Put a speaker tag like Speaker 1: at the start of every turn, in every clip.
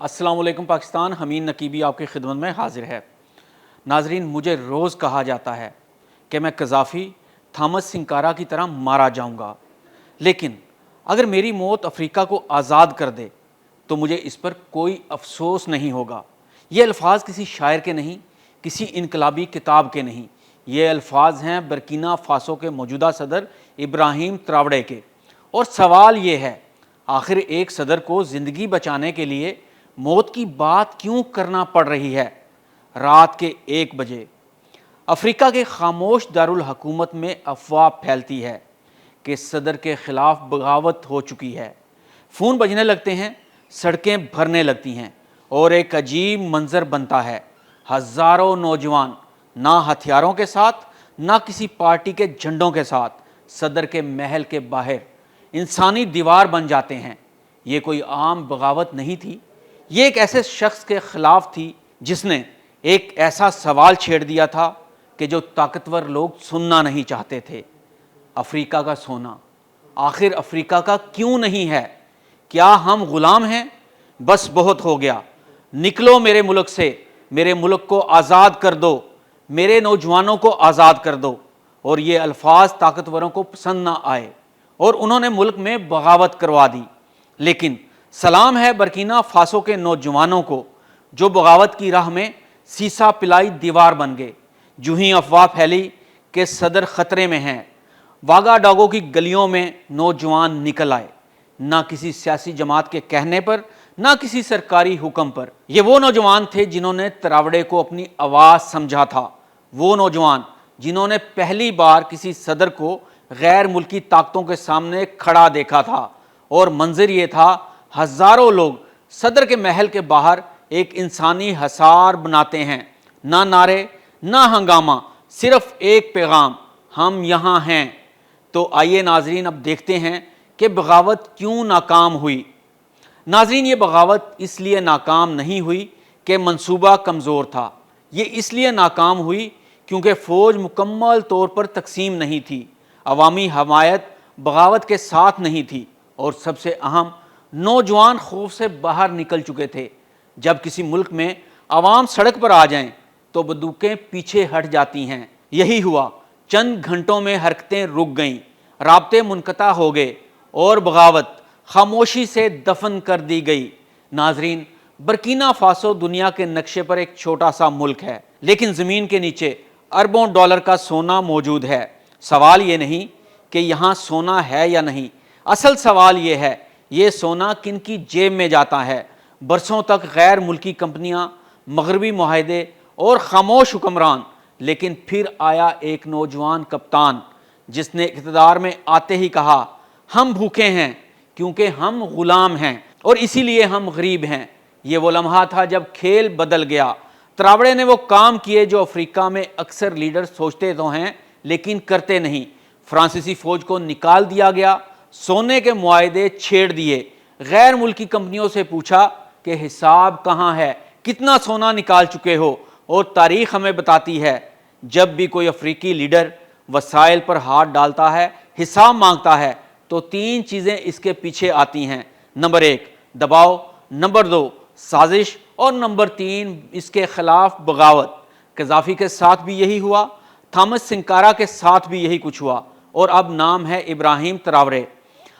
Speaker 1: السلام علیکم پاکستان، حمید نقیبی آپ کی خدمت میں حاضر ہے۔ ناظرین، مجھے روز کہا جاتا ہے کہ میں قذافی تھامس سنکارا کی طرح مارا جاؤں گا، لیکن اگر میری موت افریقہ کو آزاد کر دے تو مجھے اس پر کوئی افسوس نہیں ہوگا۔ یہ الفاظ کسی شاعر کے نہیں، کسی انقلابی کتاب کے نہیں، یہ الفاظ ہیں برکینا فاسو کے موجودہ صدر ابراہیم تراوڑے کے۔ اور سوال یہ ہے، آخر ایک صدر کو زندگی بچانے کے لیے موت کی بات کیوں کرنا پڑ رہی ہے؟ رات کے 1 بجے افریقہ کے خاموش دارالحکومت میں افواہ پھیلتی ہے کہ صدر کے خلاف بغاوت ہو چکی ہے۔ فون بجنے لگتے ہیں، سڑکیں بھرنے لگتی ہیں اور ایک عجیب منظر بنتا ہے۔ ہزاروں نوجوان نہ ہتھیاروں کے ساتھ، نہ کسی پارٹی کے جھنڈوں کے ساتھ صدر کے محل کے باہر انسانی دیوار بن جاتے ہیں۔ یہ کوئی عام بغاوت نہیں تھی، یہ ایک ایسے شخص کے خلاف تھی جس نے ایک ایسا سوال چھیڑ دیا تھا کہ جو طاقتور لوگ سننا نہیں چاہتے تھے۔ افریقہ کا سونا آخر افریقہ کا کیوں نہیں ہے؟ کیا ہم غلام ہیں؟ بس بہت ہو گیا، نکلو میرے ملک سے، میرے ملک کو آزاد کر دو، میرے نوجوانوں کو آزاد کر دو۔ اور یہ الفاظ طاقتوروں کو پسند نہ آئے اور انہوں نے ملک میں بغاوت کروا دی۔ لیکن سلام ہے برکینا فاسو کے نوجوانوں کو جو بغاوت کی راہ میں سیسا پلائی دیوار بن گئے۔ جو ہی افواہ پھیلی کہ صدر خطرے میں ہیں، واگا ڈاگو کی گلیوں میں نوجوان نکل آئے، نہ کسی سیاسی جماعت کے کہنے پر، نہ کسی سرکاری حکم پر۔ یہ وہ نوجوان تھے جنہوں نے تراوڑے کو اپنی آواز سمجھا تھا، وہ نوجوان جنہوں نے پہلی بار کسی صدر کو غیر ملکی طاقتوں کے سامنے کھڑا دیکھا تھا۔ اور منظر یہ تھا، ہزاروں لوگ صدر کے محل کے باہر ایک انسانی حصار بناتے ہیں، نہ نعرے نہ ہنگامہ، صرف ایک پیغام، ہم یہاں ہیں۔ تو آئیے ناظرین اب دیکھتے ہیں کہ بغاوت کیوں ناکام ہوئی۔ ناظرین، یہ بغاوت اس لیے ناکام نہیں ہوئی کہ منصوبہ کمزور تھا، یہ اس لیے ناکام ہوئی کیونکہ فوج مکمل طور پر تقسیم نہیں تھی، عوامی حمایت بغاوت کے ساتھ نہیں تھی، اور سب سے اہم، نوجوان خوف سے باہر نکل چکے تھے۔ جب کسی ملک میں عوام سڑک پر آ جائیں تو بندوقیں پیچھے ہٹ جاتی ہیں۔ یہی ہوا، چند گھنٹوں میں حرکتیں رک گئیں، رابطے منقطع ہو گئے اور بغاوت خاموشی سے دفن کر دی گئی۔ ناظرین، برکینا فاسو دنیا کے نقشے پر ایک چھوٹا سا ملک ہے، لیکن زمین کے نیچے اربوں ڈالر کا سونا موجود ہے۔ سوال یہ نہیں کہ یہاں سونا ہے یا نہیں، اصل سوال یہ ہے، یہ سونا کن کی جیب میں جاتا ہے؟ برسوں تک غیر ملکی کمپنیاں، مغربی معاہدے اور خاموش حکمران، لیکن پھر آیا ایک نوجوان کپتان جس نے اقتدار میں آتے ہی کہا، ہم بھوکے ہیں کیونکہ ہم غلام ہیں اور اسی لیے ہم غریب ہیں۔ یہ وہ لمحہ تھا جب کھیل بدل گیا۔ تراوڑے نے وہ کام کیے جو افریقہ میں اکثر لیڈر سوچتے تو ہیں لیکن کرتے نہیں۔ فرانسیسی فوج کو نکال دیا گیا، سونے کے معاہدے چھیڑ دیے، غیر ملکی کمپنیوں سے پوچھا کہ حساب کہاں ہے، کتنا سونا نکال چکے ہو؟ اور تاریخ ہمیں بتاتی ہے، جب بھی کوئی افریقی لیڈر وسائل پر ہاتھ ڈالتا ہے، حساب مانگتا ہے، تو 3 چیزیں اس کے پیچھے آتی ہیں۔ نمبر 1 دباؤ، نمبر 2 سازش، اور نمبر 3 اس کے خلاف بغاوت۔ قذافی کے ساتھ بھی یہی ہوا، تھامس سنکارا کے ساتھ بھی یہی کچھ ہوا، اور اب نام ہے ابراہیم تراوڑے۔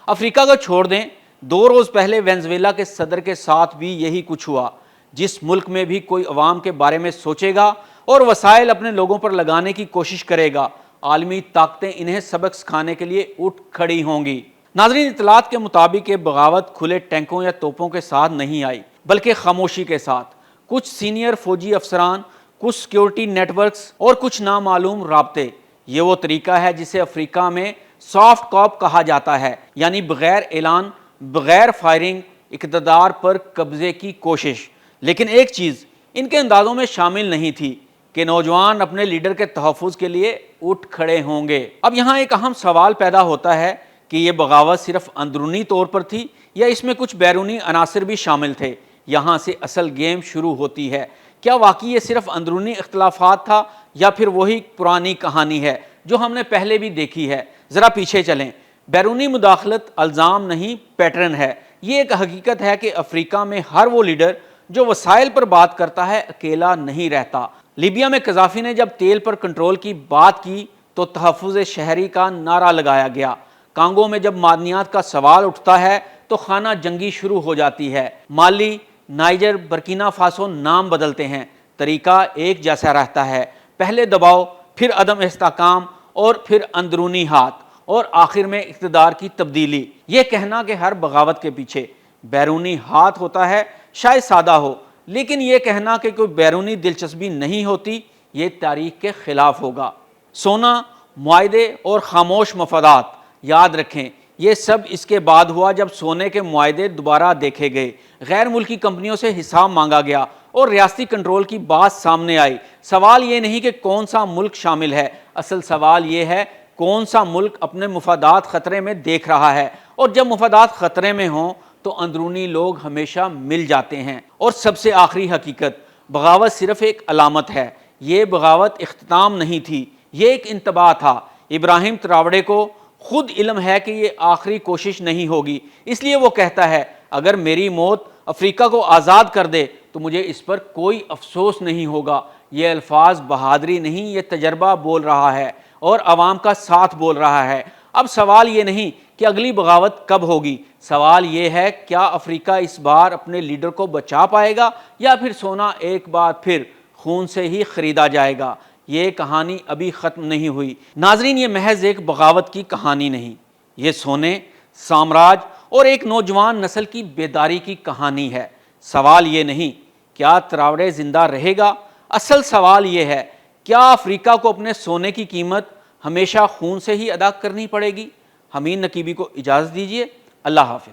Speaker 1: افریقہ کو چھوڑ دیں، 2 روز پہلے وینزویلا کے صدر کے ساتھ بھی یہی کچھ ہوا۔ جس ملک میں بھی کوئی عوام کے بارے میں سوچے گا اور وسائل اپنے لوگوں پر لگانے کی کوشش کرے گا، عالمی طاقتیں انہیں سبق سکھانے کے لیے اٹھ کھڑی ہوں گی۔ ناظرین، اطلاعات کے مطابق یہ بغاوت کھلے ٹینکوں یا توپوں کے ساتھ نہیں آئی، بلکہ خاموشی کے ساتھ۔ کچھ سینئر فوجی افسران، کچھ سیکیورٹی نیٹ ورکس اور کچھ نامعلوم رابطے۔ یہ وہ طریقہ ہے جسے افریقہ میں سافٹ کاپ کہا جاتا ہے، یعنی بغیر اعلان، بغیر فائرنگ، اقتدار پر قبضے کی کوشش۔ لیکن ایک چیز ان کے اندازوں میں شامل نہیں تھی کہ نوجوان اپنے لیڈر کے تحفظ کے لیے اٹھ کھڑے ہوں گے۔ اب یہاں ایک اہم سوال پیدا ہوتا ہے کہ یہ بغاوت صرف اندرونی طور پر تھی یا اس میں کچھ بیرونی عناصر بھی شامل تھے؟ یہاں سے اصل گیم شروع ہوتی ہے۔ کیا واقعی یہ صرف اندرونی اختلافات تھا یا پھر وہی پرانی کہانی ہے جو ہم نے پہلے بھی دیکھی ہے؟ ذرا پیچھے چلیں۔ بیرونی مداخلت الزام نہیں، پیٹرن ہے۔ یہ ایک حقیقت ہے کہ افریقہ میں ہر وہ لیڈر جو وسائل پر بات کرتا ہے اکیلا نہیں رہتا۔ لیبیا میں قذافی نے جب تیل پر کنٹرول کی بات کی تو تحفظ شہری کا نعرہ لگایا گیا۔ کانگو میں جب معدنیات کا سوال اٹھتا ہے تو خانہ جنگی شروع ہو جاتی ہے۔ مالی، نائجر، برکینا فاسو نام بدلتے ہیں، طریقہ ایک جیسا رہتا ہے، پہلے دباؤ، پھر عدم استحکام اور پھر اندرونی ہاتھ اور آخر میں اقتدار کی تبدیلی۔ یہ کہنا کہ ہر بغاوت کے پیچھے بیرونی ہاتھ ہوتا ہے شاید سادہ ہو، لیکن یہ کہنا کہ کوئی بیرونی دلچسپی نہیں ہوتی یہ تاریخ کے خلاف ہوگا۔ سونا، معاہدے اور خاموش مفادات، یاد رکھیں یہ سب اس کے بعد ہوا جب سونے کے معاہدے دوبارہ دیکھے گئے، غیر ملکی کمپنیوں سے حساب مانگا گیا اور ریاستی کنٹرول کی بات سامنے آئی۔ سوال یہ نہیں کہ کون سا ملک شامل ہے، اصل سوال یہ ہے کون سا ملک اپنے مفادات خطرے میں دیکھ رہا ہے، اور جب مفادات خطرے میں ہوں تو اندرونی لوگ ہمیشہ مل جاتے ہیں۔ اور سب سے آخری حقیقت، بغاوت صرف ایک علامت ہے، یہ بغاوت اختتام نہیں تھی، یہ ایک انتباہ تھا۔ ابراہیم تراوڑے کو خود علم ہے کہ یہ آخری کوشش نہیں ہوگی، اس لیے وہ کہتا ہے اگر میری موت افریقہ کو آزاد کر دے تو مجھے اس پر کوئی افسوس نہیں ہوگا۔ یہ الفاظ بہادری نہیں، یہ تجربہ بول رہا ہے اور عوام کا ساتھ بول رہا ہے۔ اب سوال یہ نہیں کہ اگلی بغاوت کب ہوگی، سوال یہ ہے کیا افریقہ اس بار اپنے لیڈر کو بچا پائے گا یا پھر سونا ایک بار پھر خون سے ہی خریدا جائے گا۔ یہ کہانی ابھی ختم نہیں ہوئی ناظرین، یہ محض ایک بغاوت کی کہانی نہیں، یہ سونے، سامراج اور ایک نوجوان نسل کی بیداری کی کہانی ہے۔ سوال یہ نہیں کیا تراوڑے زندہ رہے گا، اصل سوال یہ ہے کیا افریقہ کو اپنے سونے کی قیمت ہمیشہ خون سے ہی ادا کرنی پڑے گی۔ حمید نقیبی کو اجازت دیجیے، اللہ حافظ۔